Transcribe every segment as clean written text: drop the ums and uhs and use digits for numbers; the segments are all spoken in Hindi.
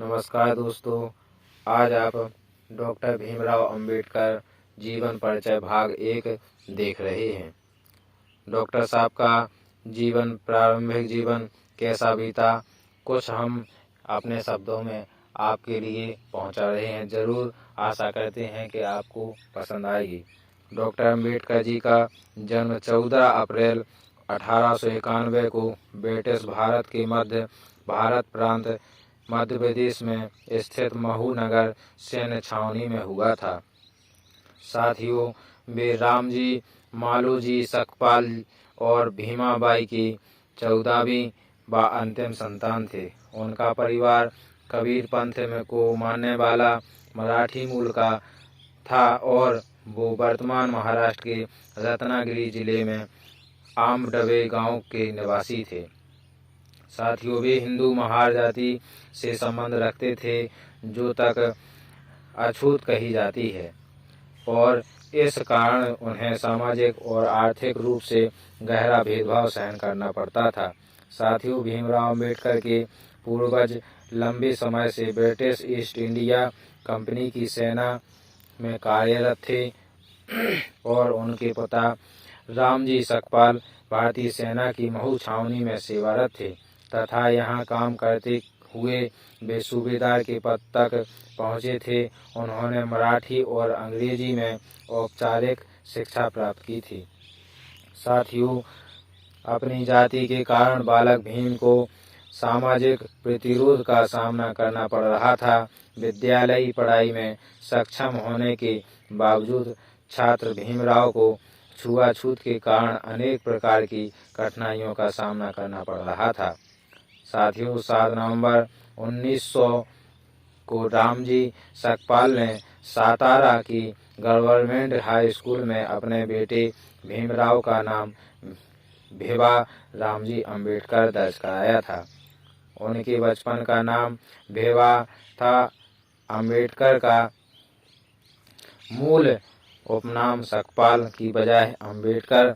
नमस्कार दोस्तों, आज आप डॉक्टर भीमराव अंबेडकर जीवन परिचय भाग 1 देख रहे हैं। डॉक्टर साहब का प्रारंभिक जीवन कैसा बीता, कुछ हम अपने शब्दों में आपके लिए पहुंचा रहे हैं। ज़रूर आशा करते हैं कि आपको पसंद आएगी। डॉक्टर अंबेडकर जी का जन्म 14 अप्रैल 1891 को ब्रिटिश भारत के मध्य भारत प्रांत मध्य प्रदेश में स्थित महू नगर सैन्य छावनी में हुआ था। साथियों, वे रामजी, मालोजी, सकपाल और भीमाबाई की 14वीं व अंतिम संतान थे। उनका परिवार कबीर पंथ में को मानने वाला मराठी मूल का था और वो वर्तमान महाराष्ट्र के रत्नागिरी जिले में आमडवे गांव के निवासी थे। साथियों, वे हिंदू महार जाति से संबंध रखते थे, जो तक अछूत कही जाती है, और इस कारण उन्हें सामाजिक और आर्थिक रूप से गहरा भेदभाव सहन करना पड़ता था। साथियों, भीमराव अंबेडकर के पूर्वज लंबे समय से ब्रिटिश ईस्ट इंडिया कंपनी की सेना में कार्यरत थे और उनके पिता रामजी सकपाल भारतीय सेना की महू छावनी में सेवारत थे तथा यहाँ काम करते हुए वे सूबेदार के पद तक पहुँचे थे। उन्होंने मराठी और अंग्रेजी में औपचारिक शिक्षा प्राप्त की थी। साथियों, अपनी जाति के कारण बालक भीम को सामाजिक प्रतिरोध का सामना करना पड़ रहा था। विद्यालयी पढ़ाई में सक्षम होने के बावजूद छात्र भीमराव को छुआछूत के कारण अनेक प्रकार की कठिनाइयों का सामना करना पड़ रहा था। साथियों, 7 नवंबर 1900 को रामजी सकपाल ने सातारा की गवर्नमेंट हाई स्कूल में अपने बेटे भीमराव का नाम भिवा रामजी अंबेडकर दर्ज कराया था। उनके बचपन का नाम भिवा था। अंबेडकर का मूल उपनाम सकपाल की बजाय अंबेडकर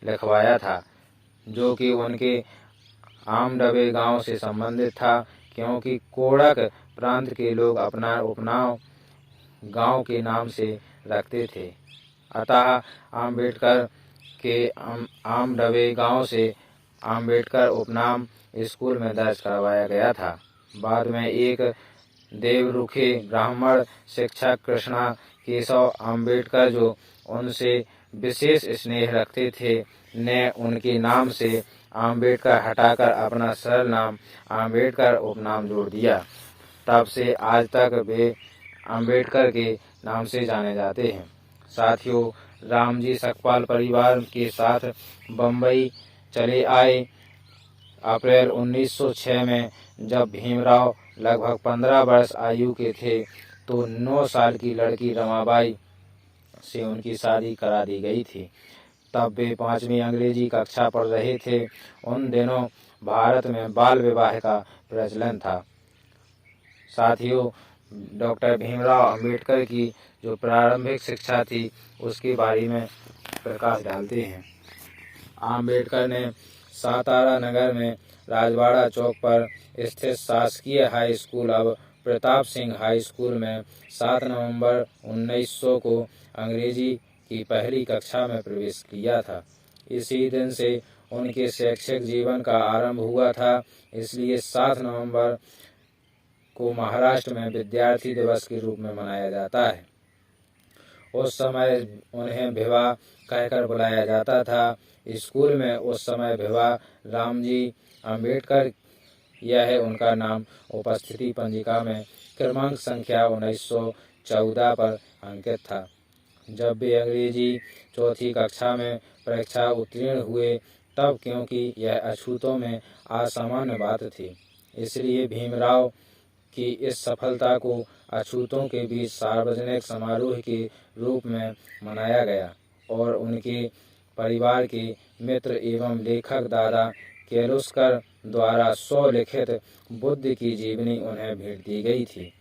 लिखवाया था, जो कि उनके आमडवे गांव से संबंधित था, क्योंकि कोड़क प्रांत के लोग अपना उपनाम गांव के नाम से रखते थे। अतः अंबेडकर के आमडवे गांव से अंबेडकर उपनाम स्कूल में दर्ज करवाया गया था। बाद में एक देवरुखे ब्राह्मण शिक्षक कृष्णा केशव अंबेडकर, जो उनसे विशेष स्नेह रखते थे, ने उनके नाम से अंबेडकर हटाकर अपना सरल नाम अंबेडकर उपनाम जोड़ दिया। तब से आज तक वे अंबेडकर के नाम से जाने जाते हैं। साथियों, रामजी सकपाल परिवार के साथ बम्बई चले आए। अप्रैल 1906 में जब भीमराव लगभग 15 वर्ष आयु के थे तो 9 साल की लड़की रमाबाई से उनकी शादी करा दी गई थी। तब वे 5वीं अंग्रेजी कक्षा पढ़ रहे थे। उन दिनों भारत में बाल विवाह का प्रचलन था। साथियों, डॉक्टर भीमराव अंबेडकर की जो प्रारंभिक शिक्षा थी उसके बारे में प्रकाश डालते हैं। अंबेडकर ने सातारा नगर में राजवाड़ा चौक पर स्थित शासकीय हाई स्कूल, अब प्रताप सिंह हाई स्कूल में 7 नवंबर 1900 को अंग्रेजी की पहली कक्षा में प्रवेश किया था। इसी दिन से उनके शैक्षिक जीवन का आरंभ हुआ था, इसलिए 7 नवंबर को महाराष्ट्र में विद्यार्थी दिवस के रूप में मनाया जाता है। उस समय उन्हें भिवा कहकर बुलाया जाता था। स्कूल में उस समय भिवा रामजी अंबेडकर, यह उनका नाम उपस्थिति पंजिका में क्रमांक संख्या 1914 पर अंकित था। जब वे अंग्रेजी 4वीं कक्षा में परीक्षा उत्तीर्ण हुए तब, क्योंकि यह अछूतों में असामान्य बात थी, इसलिए भीमराव की इस सफलता को अछूतों के बीच सार्वजनिक समारोह के रूप में मनाया गया और उनके परिवार के मित्र एवं लेखक दादा केलुस्कर द्वारा स्वलिखित बुद्ध की जीवनी उन्हें भेंट दी गई थी।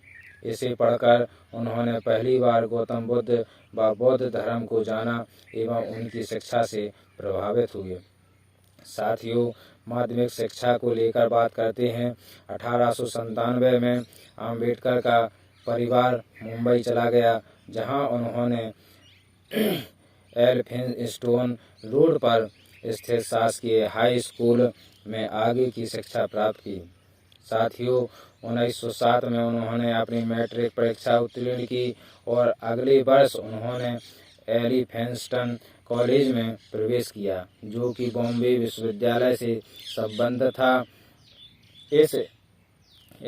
इसे पढ़कर उन्होंने पहली बार गौतम बुद्ध व बौद्ध धर्म को जाना एवं उनकी शिक्षा से प्रभावित हुए। साथियों, माध्यमिक शिक्षा को लेकर बात करते हैं। 1897 में अम्बेडकर का परिवार मुंबई चला गया, जहां उन्होंने एल्फिंस्टन रोड पर स्थित शासकीय हाई स्कूल में आगे की शिक्षा प्राप्त की। साथियों, 1907 में उन्होंने अपनी मैट्रिक परीक्षा उत्तीर्ण की और अगले वर्ष उन्होंने एलिफिंस्टन कॉलेज में प्रवेश किया, जो कि बॉम्बे विश्वविद्यालय से संबद्ध था। इस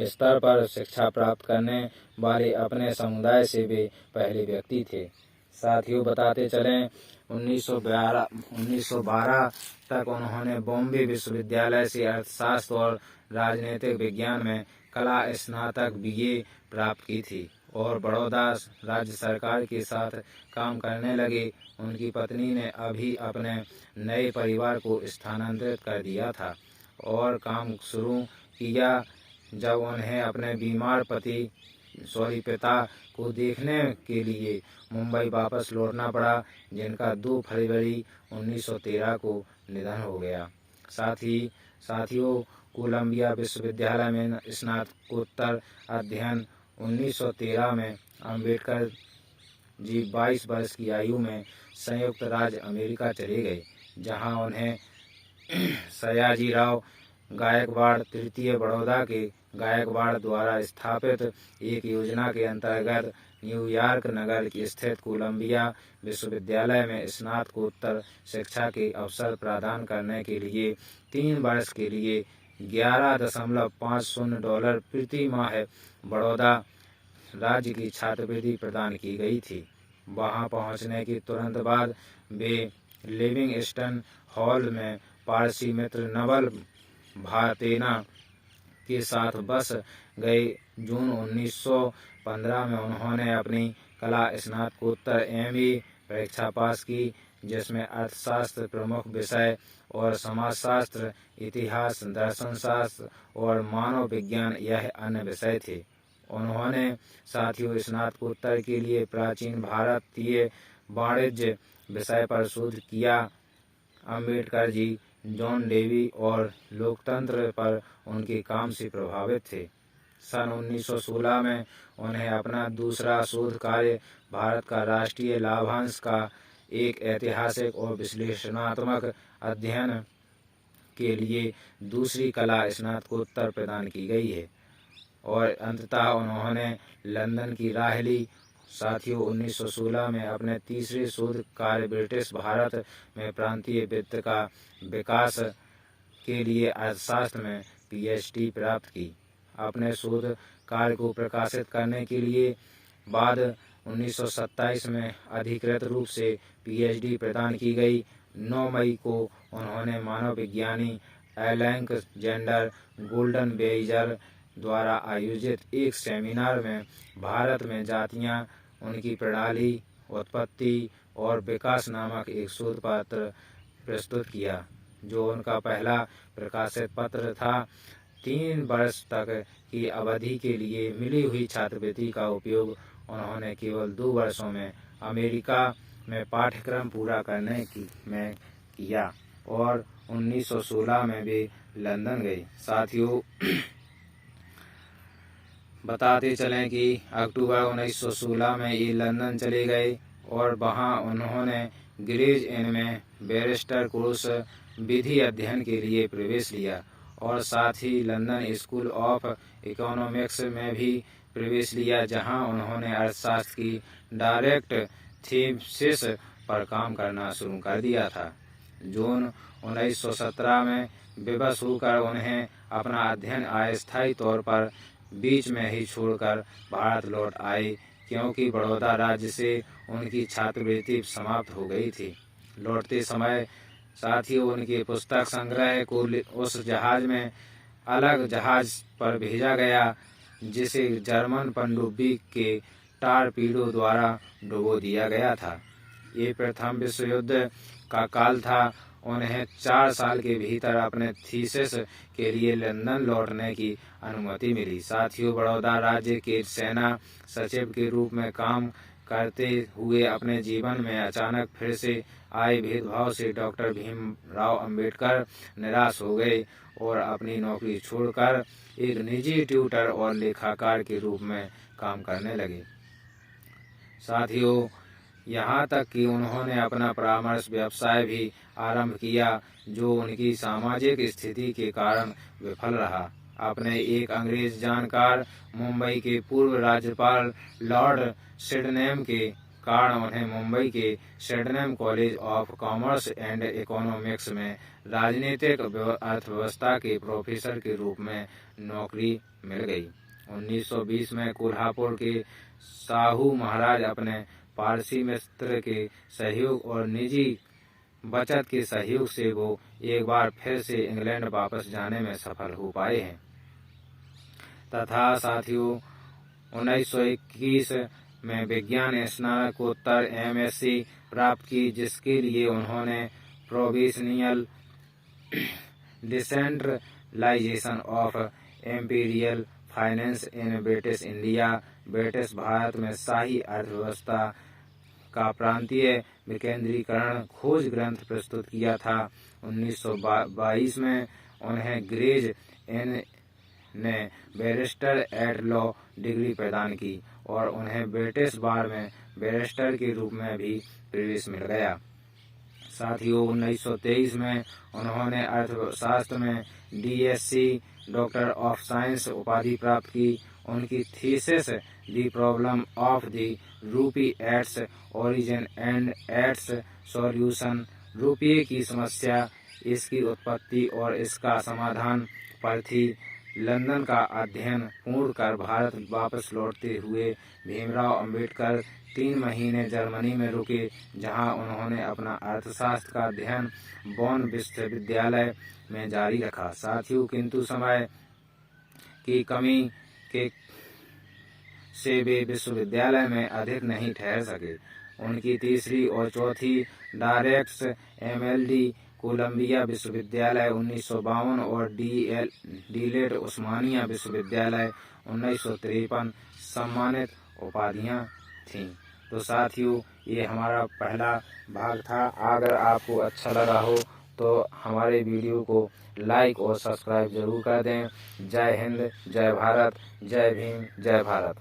स्तर पर शिक्षा प्राप्त करने वाले अपने समुदाय से वे पहले व्यक्ति थे। साथियों, बताते चलें 1912 तक उन्होंने बॉम्बे विश्वविद्यालय से अर्थशास्त्र और राजनीतिक विज्ञान में कला स्नातक BA प्राप्त की थी और बड़ौदा राज्य सरकार के साथ काम करने लगे। उनकी पत्नी ने अभी अपने नए परिवार को स्थानांतरित कर दिया था और काम शुरू किया जब उन्हें अपने बीमार पिता को देखने के लिए मुंबई वापस लौटना पड़ा, जिनका 2 फरवरी 1913 को निधन हो गया। साथियों, कोलंबिया विश्वविद्यालय में स्नातकोत्तर अध्ययन 1913 में अम्बेडकर जी 22 वर्ष की आयु में संयुक्त राज्य अमेरिका चले गए, जहां उन्हें सयाजीराव गायकवाड़ तृतीय बड़ौदा के गायकवाड़ द्वारा स्थापित एक योजना के अंतर्गत न्यूयॉर्क नगर की स्थित कोलंबिया विश्वविद्यालय में स्नातकोत्तर शिक्षा के अवसर प्रदान करने के लिए 3 वर्ष के लिए $11.50 प्रति माह बड़ौदा राज्य की छात्रवृत्ति प्रदान की गई थी। वहां पहुंचने के तुरंत बाद वे लिविंगस्टन हॉल में पारसी मित्र नवल भारतेना के साथ बस गए। जून 1915 में उन्होंने अपनी कला स्नातकोत्तर MA परीक्षा पास की, जिसमें अर्थशास्त्र प्रमुख विषय और समाजशास्त्र, इतिहास, दर्शनशास्त्र और मानव विज्ञान यह अन्य विषय थे। उन्होंने साथियों स्नातकोत्तर के लिए प्राचीन भारतीय वाणिज्य विषय पर शोध किया। अम्बेडकर जी जॉन डेवी और लोकतंत्र पर उनके काम से प्रभावित थे। सन 1916 में उन्हें अपना दूसरा शोध कार्य भारत का राष्ट्रीय लाभांश का एक ऐतिहासिक और विश्लेषणात्मक अध्ययन के लिए दूसरी कला स्नातकोत्तर प्रदान की गई है और अंततः उन्होंने लंदन की राह ली। साथियों, 1916 में अपने तीसरे शोध कार्य ब्रिटिश भारत में प्रांतीय वित्त का विकास के लिए अर्थशास्त्र में PhD प्राप्त की। अपने शोध कार्य को प्रकाशित करने के लिए बाद 1927 में अधिकृत रूप से PhD प्रदान की गई। 9 मई को उन्होंने मानव विज्ञानी अलेक्जेंडर गोल्डनबेइजर द्वारा आयोजित एक सेमिनार में भारत में जातियां, उनकी प्रणाली, उत्पत्ति और विकास नामक एक शोध पत्र प्रस्तुत किया, जो उनका पहला प्रकाशित पत्र था। 3 वर्ष तक की अवधि के लिए मिली हुई छात्रवृत्ति का उपयोग उन्होंने केवल 2 वर्षों में अमेरिका में पाठ्यक्रम पूरा करने में किया और 1916 में वे लंदन गए। साथियों, बताते चलें कि अक्टूबर 1916 में ये लंदन चले गए और वहां उन्होंने ग्रेज इन में बैरिस्टर कोर्स विधि अध्ययन के लिए प्रवेश लिया और साथ ही लंदन स्कूल ऑफ इकोनॉमिक्स में भी प्रवेश लिया, जहां उन्होंने अर्थशास्त्र की डायरेक्ट थीसिस पर काम करना शुरू कर दिया था। जून 1917 में विवश होकर उन्हें अपना अध्ययन अस्थायी तौर पर बीच में ही छोड़कर भारत लौट आए, क्योंकि बड़ौदा राज्य से उनकी छात्रवृत्ति समाप्त हो गई थी। लौटते समय साथियों उनके पुस्तक संग्रह को उस जहाज में अलग जहाज पर भेजा गया, जिसे जर्मन पनडुब्बी के टारपीडो द्वारा डुबो दिया गया था। ये प्रथम विश्व युद्ध का काल था। उन्हें 4 साल के भीतर अपने थीसिस के लिए लंदन लौटने की अनुमति मिली। साथियों, बड़ौदा राज्य के सेना सचिव के रूप में काम करते हुए अपने जीवन में अचानक फिर से आए भेदभाव से डॉक्टर भीमराव अंबेडकर निराश हो गए और अपनी नौकरी छोड़कर एक निजी ट्यूटर और लेखाकार के रूप में काम करने लगे। साथियों, यहाँ तक कि उन्होंने अपना परामर्श व्यवसाय भी आरंभ किया, जो उनकी सामाजिक स्थिति के कारण विफल रहा। अपने एक अंग्रेज जानकार, मुंबई के पूर्व राज्यपाल लॉर्ड सिडनेम के कारण उन्हें मुंबई के Sydenham college of commerce and economics में राजनीतिक अर्थव्यवस्था के प्रोफेसर के रूप में नौकरी मिल गई। 1920 में कोल्हापुर के साहू महाराज अपने पारसी मित्र के सहयोग और निजी बचत के सहयोग से वो एक बार फिर से इंग्लैंड वापस जाने में सफल हो पाए हैं। तथा साथियों, 1921 में विज्ञान स्नातकोत्तर MSc प्राप्त की, जिसके लिए उन्होंने provisional decentralisation of imperial finance in British India, British Bharat में शाही अर्थव्यवस्था का प्रांतीय विकेंद्रीकरण खोज ग्रंथ प्रस्तुत किया था। 1922 में उन्हें ग्रेज इन ने बैरिस्टर एट लॉ डिग्री प्रदान की और उन्हें ब्रिटिश बार में बैरिस्टर के रूप में भी प्रवेश मिल गया। साथियों, 1923 में उन्होंने अर्थशास्त्र में DSc डॉक्टर ऑफ साइंस उपाधि प्राप्त की। उनकी thesis the problem of the rupee its origin and its solution, रुपये की समस्या, इसकी उत्पत्ति और इसका समाधान पर थी। लंदन का अध्ययन पूर्ण कर भारत वापस लौटते हुए भीमराव अंबेडकर 3 महीने जर्मनी में रुके, जहां उन्होंने अपना अर्थशास्त्र का अध्ययन बॉन विश्वविद्यालय में जारी रखा। साथियों, किंतु समय की कमी के से वे विश्वविद्यालय में अधिक नहीं ठहर सके। उनकी तीसरी और चौथी डायरेक्ट्स MLD कोलंबिया विश्वविद्यालय 1952 और डीलेट उस्मानिया विश्वविद्यालय 1953 सम्मानित उपाधियां थीं। तो साथियों, ये हमारा पहला भाग था। अगर आपको अच्छा लगा हो तो हमारे वीडियो को लाइक और सब्सक्राइब जरूर कर दें। जय हिंद, जय भारत, जय भीम, जय भारत।